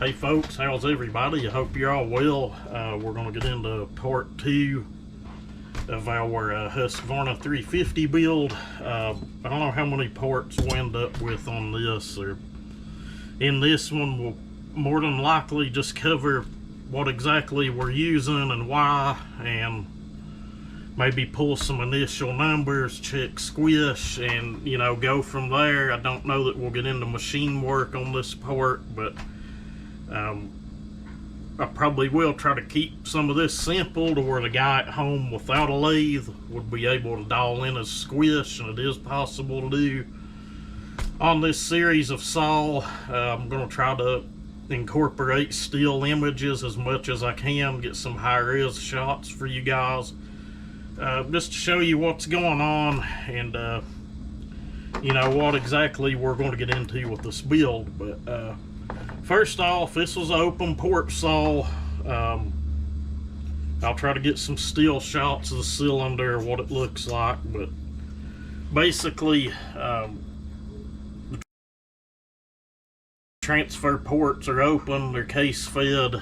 Hey folks, how's everybody? I hope you're all well. We're going to get into part 2 of our Husqvarna 350 build. I don't know how many parts we'll end up with on this. Or in this one, we'll more than likely just cover what exactly we're using and why, and maybe pull some initial numbers, check Squish, and go from there. I don't know that we'll get into machine work on this part, but I probably will try to keep some of this simple to where the guy at home without a lathe would be able to dial in his Squish, and it is possible to do. On this series of saw, I'm going to try to incorporate still images as much as I can, get some high-res shots for you guys, just to show you what's going on and what exactly we're going to get into with this build. But first off, this was an open port saw. I'll try to get some still shots of the cylinder, what it looks like, but basically the transfer ports are open, they're case fed,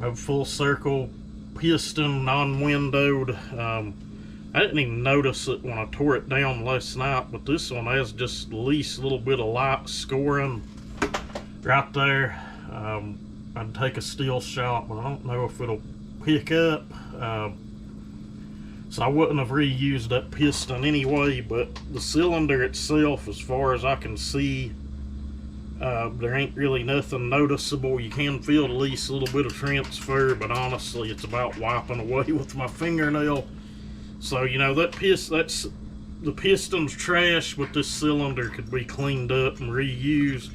have full circle piston, non-windowed. I didn't even notice it when I tore it down last night, but this one has just the least little bit of light scoring right there. I'd take a still shot, but I don't know if it'll pick up. So I wouldn't have reused that piston anyway, but the cylinder itself, as far as I can see, there ain't really nothing noticeable. You can feel the least little bit of transfer, but honestly it's about wiping away with my fingernail. So that's the piston's trash, but this cylinder could be cleaned up and reused.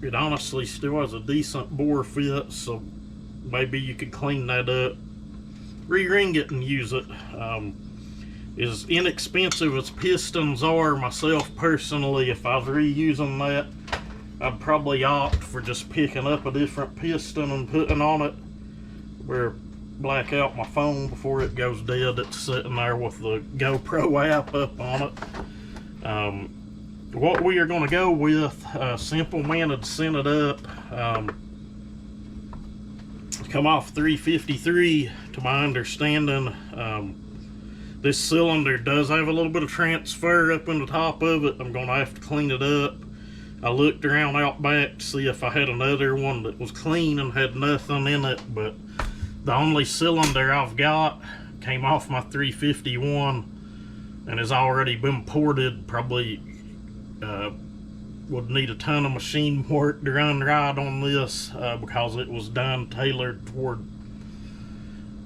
It honestly still has a decent bore fit, so maybe you could clean that up, re-ring it and use it. As inexpensive as pistons are, myself personally, if I was reusing that, I'd probably opt for just picking up a different piston and putting on it. Where black out my phone before it goes dead, it's sitting there with the GoPro app up on it. What we are going to go with, Simple Man had sent it up, come off 353 to my understanding. This cylinder does have a little bit of transfer up in the top of it. I'm going to have to clean it up. I looked around out back to see if I had another one that was clean and had nothing in it, but the only cylinder I've got came off my 351 and has already been ported. Probably would need a ton of machine work to run right on this, because it was done tailored toward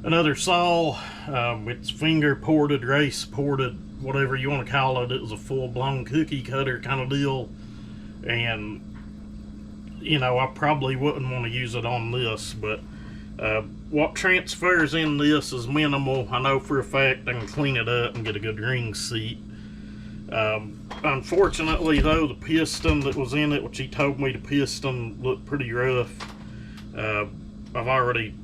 another saw. It's finger ported, race ported, whatever you want to call it. It was a full-blown cookie cutter kind of deal, and I probably wouldn't want to use it on this, but what transfers in this is minimal. I know for a fact I can clean it up and get a good ring seat. Unfortunately though, the piston that was in it, which he told me the piston looked pretty rough, I've already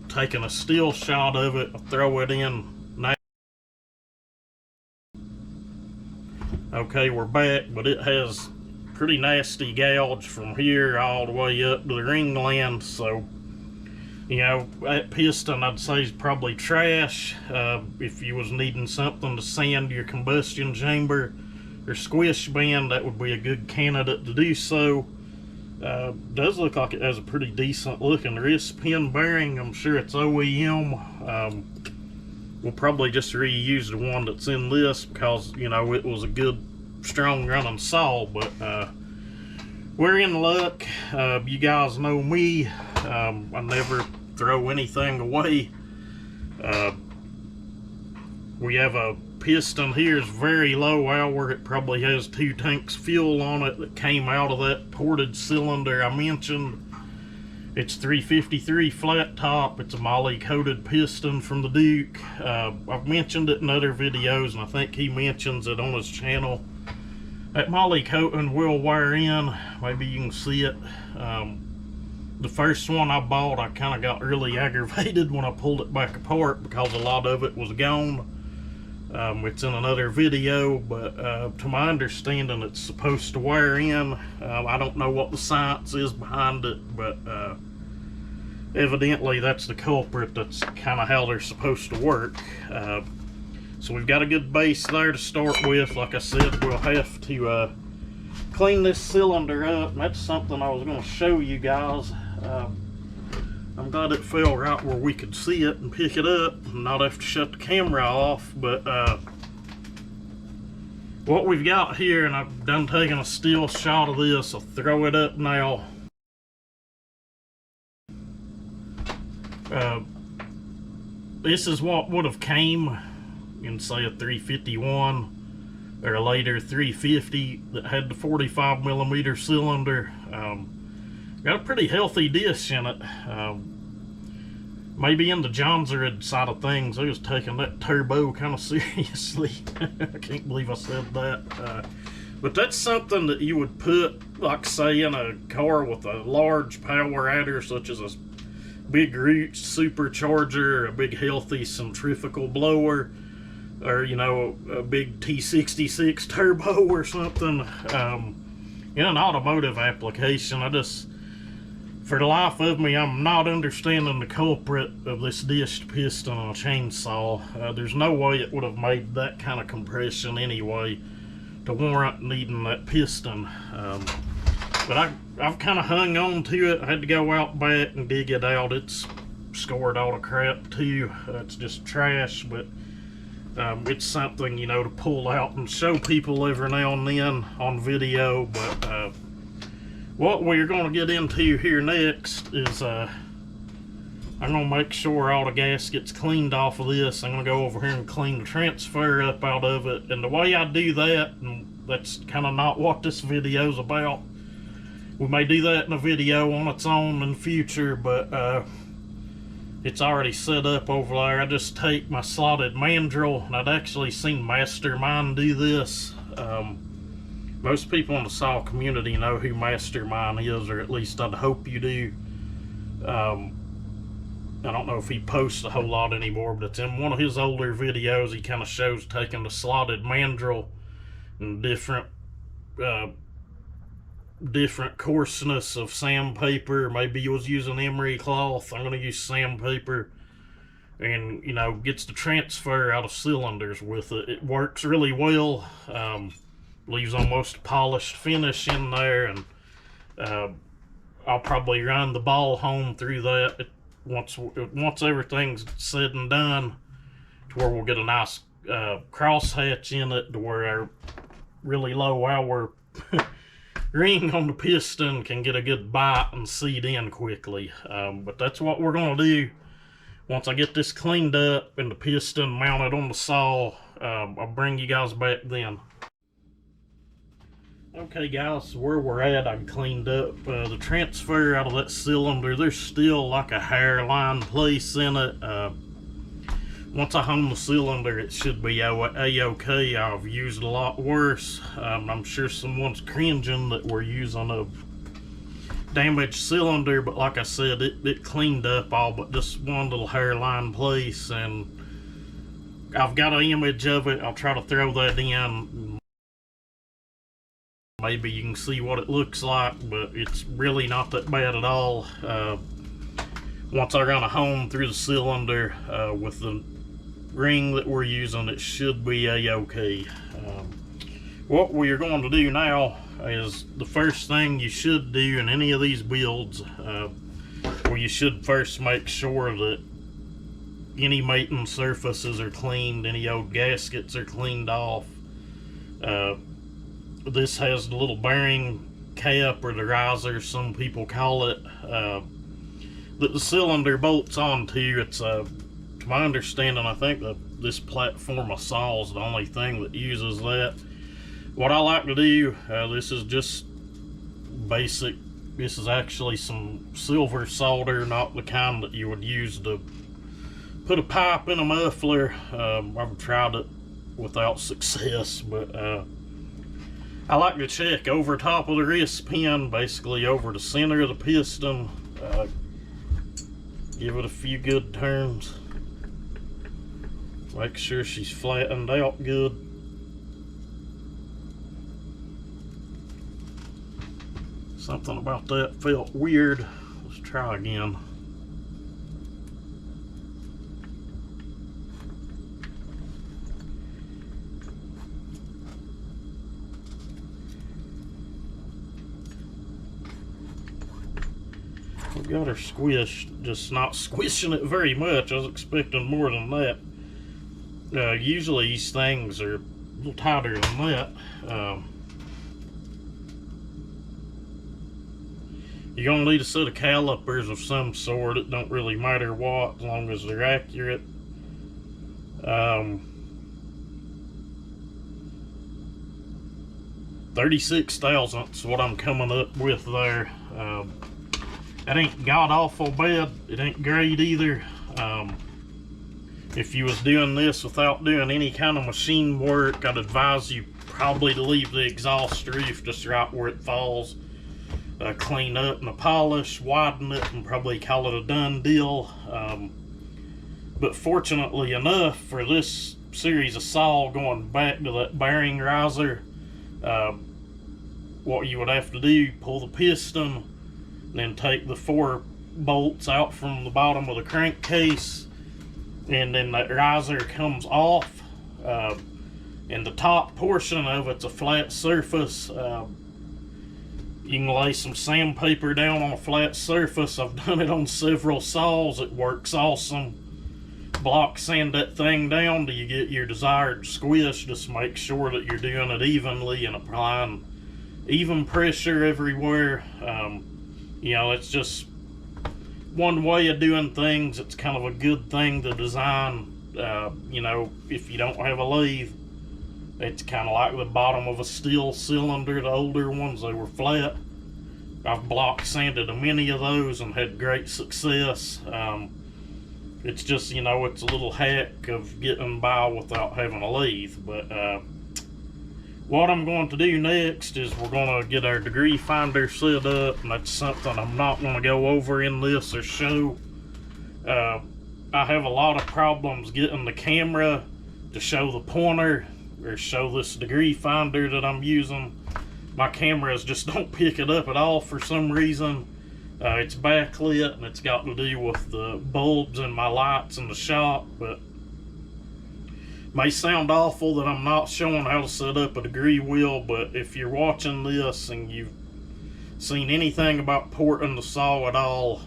taken a still shot of it. I'll throw it in now. Okay, we're back, but it has pretty nasty gouge from here all the way up to the ring land. So that piston I'd say is probably trash. If you was needing something to sand your combustion chamber or squish band, that would be a good candidate to do so. Does look like it has a pretty decent looking wrist pin bearing. I'm sure it's OEM. We'll probably just reuse the one that's in this because it was a good strong running saw, but we're in luck. You guys know me, I never throw anything away. We have a piston here is very low hour. It probably has 2 tanks fuel on it that came out of that ported cylinder I mentioned. It's 353 flat top. It's a moly coated piston from the Duke. I've mentioned it in other videos, and I think he mentions it on his channel. That moly coating will wear in. Maybe you can see it. The first one I bought, I kind of got really aggravated when I pulled it back apart because a lot of it was gone. It's in another video, but to my understanding it's supposed to wear in. I don't know what the science is behind it, but evidently that's the culprit. That's kind of how they're supposed to work. So we've got a good base there to start with. Like I said, we'll have to clean this cylinder up. That's something I was going to show you guys. I'm glad it fell right where we could see it and pick it up and not have to shut the camera off. But what we've got here, and I've done taking a still shot of this, I'll throw it up now. This is what would have came in, say, a 351 or a later 350 that had the 45mm cylinder. Got a pretty healthy dish in it. Maybe in the Johnsrud side of things, I was taking that turbo kind of seriously. I can't believe I said that. But that's something that you would put, like, say, in a car with a large power adder, such as a big Roots supercharger, or a big healthy centrifugal blower, or, you know, a big T66 turbo or something. In an automotive application, for the life of me, I'm not understanding the culprit of this dished piston on a chainsaw. There's no way it would have made that kind of compression anyway to warrant needing that piston. But I've kind of hung on to it. I had to go out back and dig it out. It's scored all the crap too. It's just trash, but it's something, you know, to pull out and show people every now and then on video. But what we're going to get into here next is I'm going to make sure all the gaskets cleaned off of this. I'm going to go over here and clean the transfer up out of it. And the way I do that, and that's kind of not what this video's about. We may do that in a video on its own in the future, but it's already set up over there. I just take my slotted mandrel, and I'd actually seen Mastermind do this. Most people in the saw community know who Mastermind is, or at least I'd hope you do. I don't know if he posts a whole lot anymore, but it's in one of his older videos. He kind of shows taking the slotted mandrel and different coarseness of sandpaper. Maybe he was using emery cloth. I'm going to use sandpaper, and, you know, gets the transfer out of cylinders with it. It works really well. Leaves almost a polished finish in there, and I'll probably run the ball home through that once everything's said and done, to where we'll get a nice crosshatch in it, to where our really low hour ring on the piston can get a good bite and seat in quickly. But that's what we're going to do once I get this cleaned up and the piston mounted on the saw. I'll bring you guys back then. Okay guys, so where we're at, I cleaned up the transfer out of that cylinder. There's still like a hairline place in it. Once I hone the cylinder, it should be a-okay. I've used a lot worse. I'm sure someone's cringing that we're using a damaged cylinder, but like I said, it cleaned up all but just one little hairline place, and I've got an image of it. I'll try to throw that in. Maybe you can see what it looks like, but it's really not that bad at all. Once I run a hone through the cylinder with the ring that we're using, it should be a-okay. What we are going to do now is, the first thing you should do in any of these builds, well, you should first make sure that any mating surfaces are cleaned, any old gaskets are cleaned off. This has the little bearing cap, or the riser, some people call it, that the cylinder bolts onto. It's to my understanding, I think that this platform of saw is the only thing that uses that. What I like to do, this is just basic. This is actually some silver solder, not the kind that you would use to put a pipe in a muffler. I've tried it without success, but I like to check over top of the wrist pin, basically over the center of the piston. Give it a few good turns. Make sure she's flattened out good. Something about that felt weird. Let's try again. We got her squished, just not squishing it very much. I was expecting more than that. Usually these things are a little tighter than that. You're gonna need a set of calipers of some sort. It don't really matter what, as long as they're accurate. 36 thousandths what I'm coming up with there. That ain't god awful bad. It ain't great either. If you was doing this without doing any kind of machine work, I'd advise you probably to leave the exhaust roof just right where it falls. Clean up and polish, widen it, and probably call it a done deal. But fortunately enough for this series of saw going back to that bearing riser, what you would have to do, pull the piston, then take the 4 bolts out from the bottom of the crankcase, and then that riser comes off, and the top portion of it's a flat surface. You can lay some sandpaper down on a flat surface. I've done it on several saws. It works awesome. Block sand that thing down till you get your desired squish. Just make sure that you're doing it evenly and applying even pressure everywhere. You know, it's just one way of doing things. It's kind of a good thing to design. You know, if you don't have a lathe, it's kind of like the bottom of a steel cylinder. The older ones, they were flat. I've block sanded many of those and had great success. It's just, you know, it's a little hack of getting by without having a lathe. But what I'm going to do next is we're going to get our degree finder set up, and that's something I'm not going to go over in this or show. I have a lot of problems getting the camera to show the pointer or show this degree finder that I'm using. My cameras just don't pick it up at all for some reason. It's backlit, and it's got to do with the bulbs and my lights in the shop. But it may sound awful that I'm not showing how to set up a degree wheel, but if you're watching this and you've seen anything about porting the saw at all,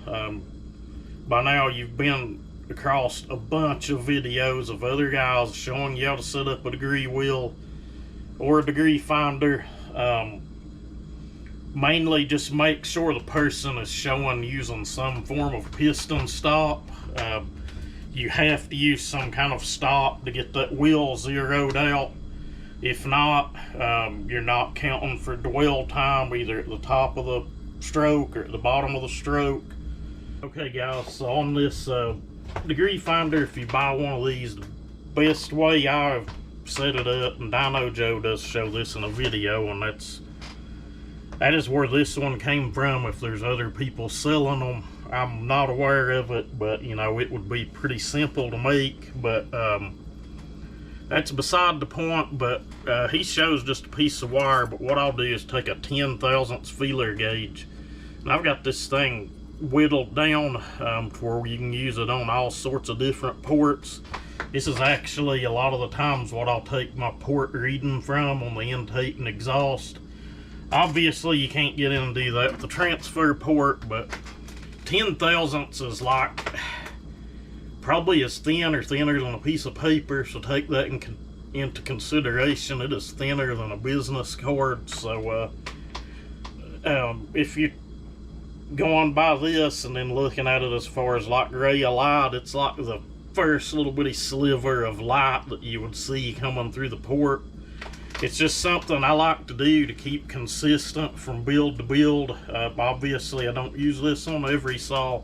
by now you've been across a bunch of videos of other guys showing you how to set up a degree wheel or a degree finder. Mainly just make sure the person is showing using some form of piston stop. You have to use some kind of stop to get that wheel zeroed out. If not, you're not counting for dwell time either at the top of the stroke or at the bottom of the stroke. Okay guys, so on this degree finder, if you buy one of these, the best way I've set it up, and Dino Joe does show this in a video, and that is where this one came from. If there's other people selling them, I'm not aware of it, but you know, it would be pretty simple to make. But that's beside the point. But he shows just a piece of wire, but what I'll do is take a 10 thousandths feeler gauge, and I've got this thing whittled down to where you can use it on all sorts of different ports. This is actually a lot of the times what I'll take my port reading from on the intake and exhaust. Obviously you can't get in and do that with the transfer port, but 10 thousandths is like probably as thin or thinner than a piece of paper, so take that into consideration. It is thinner than a business card. So if you going by this and then looking at it as far as like gray light, it's like the first little bitty sliver of light that you would see coming through the port. It's just something I like to do to keep consistent from build to build. Obviously I don't use this on every saw.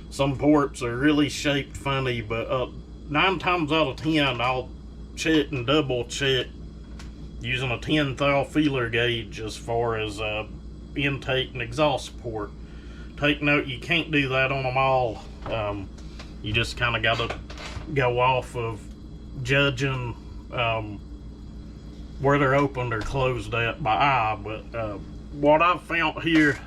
Some ports are really shaped funny, but 9 times out of 10 I'll check and double check using a 10 thou feeler gauge as far as intake and exhaust port. Take note, you can't do that on them all. You just kind of got to go off of judging where they're opened or closed at by eye. But what I've found here,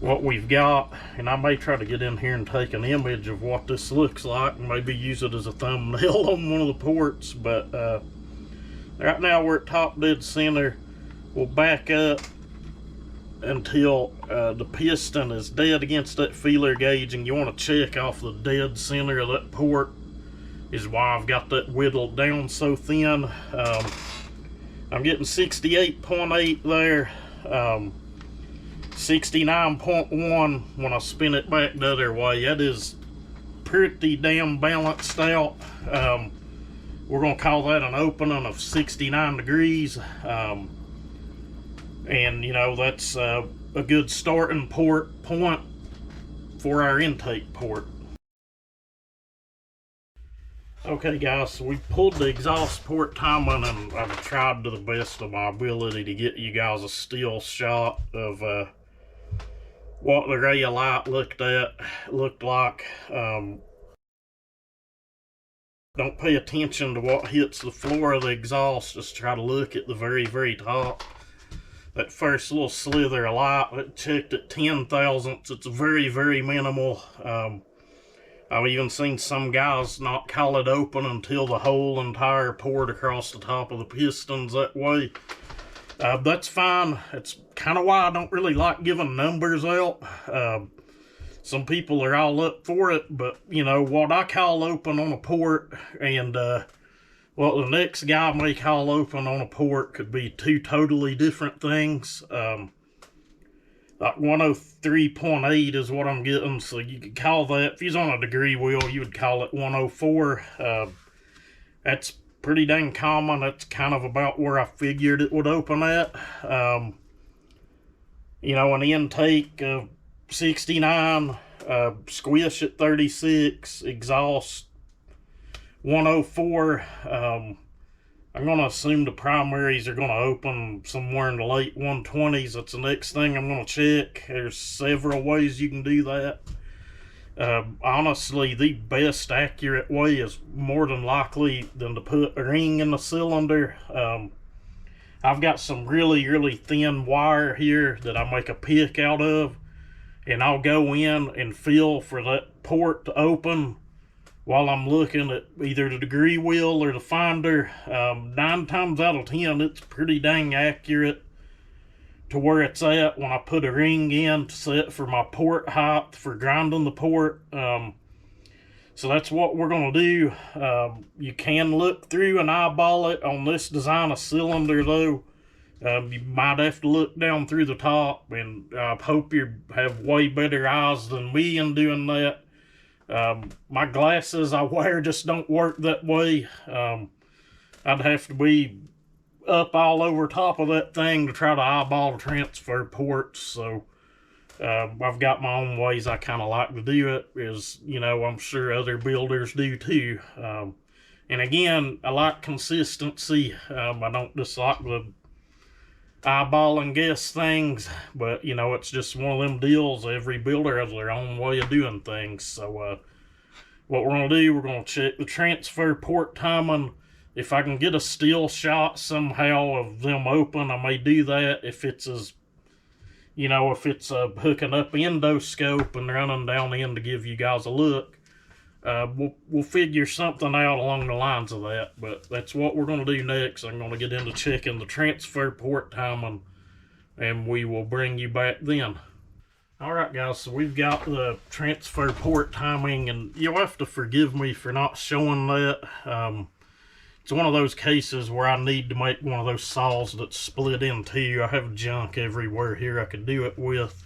what we've got, and I may try to get in here and take an image of what this looks like and maybe use it as a thumbnail on one of the ports. But right now we're at top dead center. We'll back up until the piston is dead against that feeler gauge, and you want to check off the dead center of that port. Is why I've got that whittled down so thin. I'm getting 68.8 there, 69.1 when I spin it back the other way. That is pretty damn balanced out. We're gonna call that an opening of 69 degrees. And you know, that's a good starting point for our intake port. Okay guys, so we pulled the exhaust port timing, and I've tried to the best of my ability to get you guys a still shot of what the ray of light looked like. Don't pay attention to what hits the floor of the exhaust, just try to look at the very, very top. That first little slither of light, it checked at 10 thousandths. It's very, very minimal. I've even seen some guys not call it open until the whole entire port across the top of the pistons that way. That's fine. It's kind of why I don't really like giving numbers out. Some people are all up for it, but you know, what I call open on a port and what the next guy may call open on a port could be two totally different things. Like 103.8 is what I'm getting, so you could call that, if he's on a degree wheel, you would call it 104. That's pretty dang common. That's kind of about where I figured it would open at. You know, an intake of 69, squish at 36, exhaust 104. I'm going to assume the primaries are going to open somewhere in the late 120s. That's the next thing I'm going to check. There's several ways you can do that. Honestly, the best accurate way is more than likely than to put a ring in the cylinder. I've got some really, really thin wire here that I make a pick out of, and I'll go in and feel for that port to open while I'm looking at either the degree wheel or the finder. 9 times out of 10, it's pretty dang accurate to where it's at when I put a ring in to set for my port height for grinding the port. So that's what we're going to do. You can look through and eyeball it on this design of cylinder though. You might have to look down through the top, and I hope you have way better eyes than me in doing that. My glasses I wear just don't work that way. I'd have to be up all over top of that thing to try to eyeball the transfer ports. So I've got my own ways I kind of like to do it, as you know, I'm sure other builders do too. And again, I like consistency. I don't just like the eyeball and guess things, but you know, it's just one of them deals. Every builder has their own way of doing things. So what we're going to do, we're going to check the transfer port timing. If I can get a still shot somehow of them open, I may do that. If it's as, you know, if it's hooking up endoscope and running down in to give you guys a look, we'll figure something out along the lines of that. But that's what we're going to do next. I'm going to get into checking the transfer port timing, and we will bring you back then. Alright guys, so we've got the transfer port timing, and you'll have to forgive me for not showing that. It's one of those cases where I need to make one of those saws that's split in two. I have junk everywhere here I could do it with.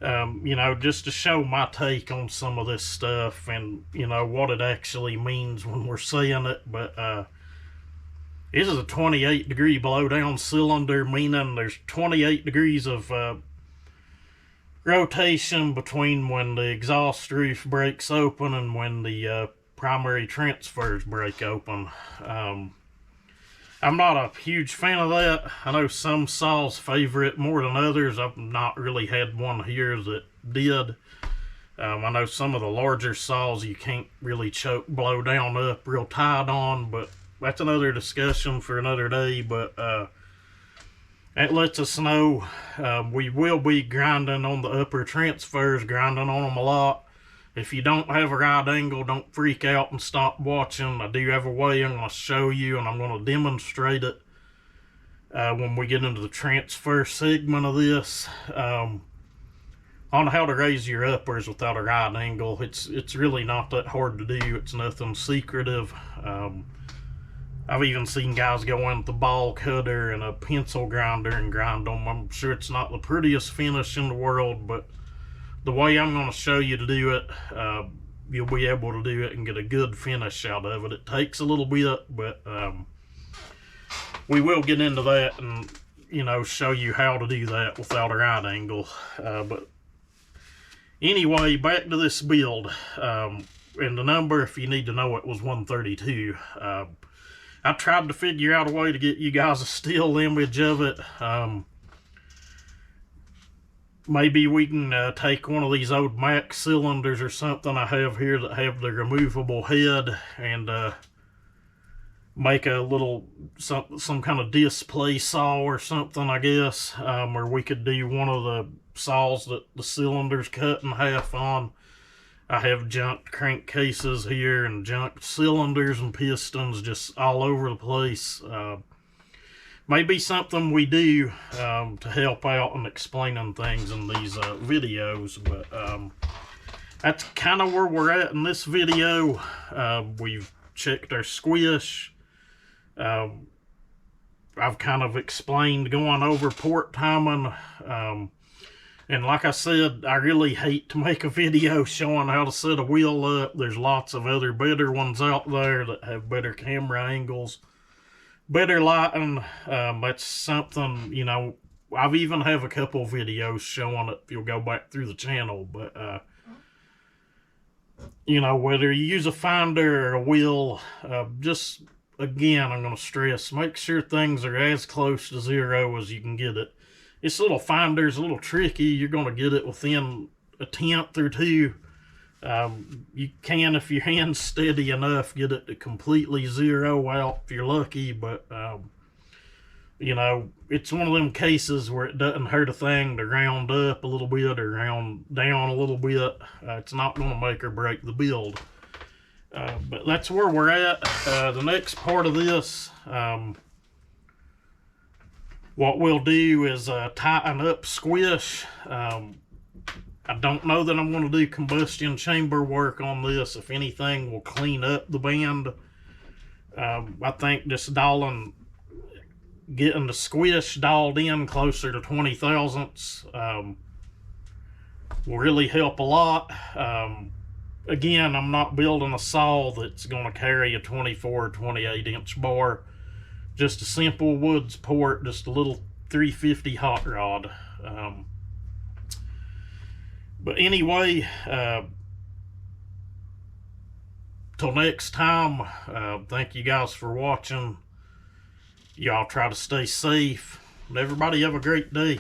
You know, just to show my take on some of this stuff and, you know, what it actually means when we're saying it. But this is a 28 degree blowdown cylinder, meaning there's 28 degrees of rotation between when the exhaust roof breaks open and when the primary transfers break open. I'm not a huge fan of that. I know some saws favor it more than others. I've not really had one here that did. I know some of the larger saws you can't really blow down up real tight on, but that's another discussion for another day. But that lets us know we will be grinding on the upper transfers, grinding on them a lot. If you don't have a right angle, don't freak out and stop watching. I do have a way I'm going to show you, and I'm going to demonstrate it when we get into the transfer segment of this. On how to raise your uppers without a right angle. It's really not that hard to do. It's nothing secretive. I've even seen guys go in with a ball cutter and a pencil grinder and grind them. I'm sure it's not the prettiest finish in the world, but the way I'm going to show you to do it, you'll be able to do it and get a good finish out of it. It takes a little bit, but we will get into that and, you know, show you how to do that without a right angle. But anyway, back to this build. And the number, if you need to know it, was 132. I tried to figure out a way to get you guys a still image of it. Maybe we can take one of these old Mac cylinders or something I have here that have the removable head and make a little, some kind of display saw or something, I guess. Or we could do one of the saws that the cylinders cut in half on. I have junk crankcases here and junk cylinders and pistons just all over the place. Maybe something we do to help out in explaining things in these videos, but that's kind of where we're at in this video. We've checked our Squish. I've kind of explained going over port timing. And like I said, I really hate to make a video showing how to set a wheel up. There's lots of other better ones out there that have better camera angles, better lighting. That's something, you know, I've even have a couple videos showing it if you'll go back through the channel. But, you know, whether you use a finder or a wheel, just, again, I'm going to stress, make sure things are as close to zero as you can get it. This little finder's a little tricky. You're going to get it within a tenth or two. You can, if your hand's steady enough, get it to completely zero out if you're lucky. But, you know, it's one of them cases where it doesn't hurt a thing to round up a little bit or round down a little bit. It's not going to make or break the build. But that's where we're at. The next part of this... what we'll do is tighten up Squish. I don't know that I'm going to do combustion chamber work on this. If anything, we'll clean up the band. I think just getting the Squish dialed in closer to 20 thousandths will really help a lot. Again, I'm not building a saw that's going to carry a 24 or 28 inch bar. Just a simple woods port, just a little 350 hot rod. But anyway, till next time, thank you guys for watching. Y'all try to stay safe. And everybody have a great day.